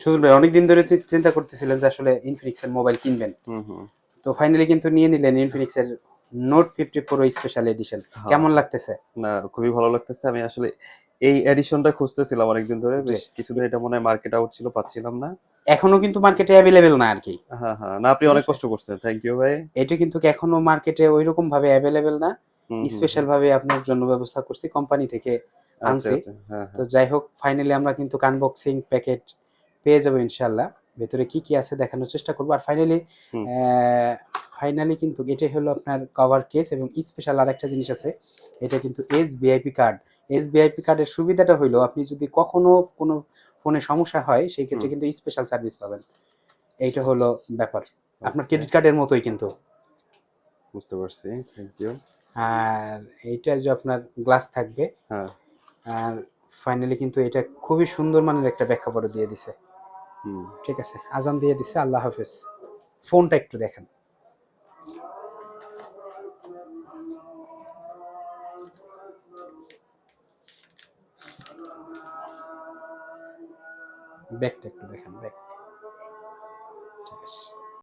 সুজন ভাই অনেকদিন ধরে চিন্তা করতেছিলেন যে আসলে ইনফিনিক্স এর মোবাইল কিনবেন, হুম, হুম। তো ফাইনালি কিন্তু নিয়ে নিলেন ইনফিনিক্স এর নোট 50 প্রো স্পেশাল এডিশন। হ্যাঁ, কেমন লাগতেছে? না খুবই ভালো লাগতেছে। আমি আসলে এই এডিশনটা খুঁজতেছিলাম অনেকদিন ধরে। জি। বেশ কিছুদিন এটা মনে হয় মার্কেট আউট ছিল, পাচ্ছিলাম না। এখনো কিন্তু মার্কেটে অ্যাভেলেবেল না আর কি। হ্যাঁ, হ্যাঁ। না আপনি ঠিক অনেক আছে, কষ্ট করছেন। থ্যাংক ইউ ভাই। এটা কিন্তু এখনো মার্কেটে ওইরকম ভাবে অ্যাভেলেবেল না। হুম, হুম, হুম। স্পেশাল ভাবে আপনার জন্য ব্যবস্থা করছি, কোম্পানি থেকে আচ্ছা, আনছি। আচ্ছা। হ্যাঁ, তো হ্যাঁ। যাই হোক, ফাইনালি আমরা কিন্তু আনবক্সিং প্যাকেট পেয়ে যাবো ইনশাল্লাহ। ভেতরে কি কি আছে দেখানোর চেষ্টা করবো। আর ফাইনালি হুম, কিন্তু এটাই হলো আপনার কভার কেস, এবং স্পেশাল আর একটা জিনিস আছে, এটা কিন্তু SVIP কার্ড। SVIP কার্ডের সুবিধাটা হইলো আপনি যদি কখনো কোনো ফোনে সমস্যা হয় সেই হুম। ক্ষেত্রে কিন্তু স্পেশাল সার্ভিস পাবেন। এইটা হলো ব্যাপার, আপনার ওকে, ক্রেডিট কার্ডের মতোই কিন্তু। বুঝতে পারছি। Thank you. আর এইটা যে আপনার গ্লাস থাকবে। হ্যাঁ, আর ফাইনালি কিন্তু এটা খুবই সুন্দর মানের একটা প্রেক্ষাপট দিয়ে দিছে। হুম। ঠিক আছে, আজান দিয়ে দিছে, আল্লাহ হাফেজ। ফোনটা একটু দেখেন। ব্যাকটা একটু দেখেন, ব্যাক। ঠিক আছে।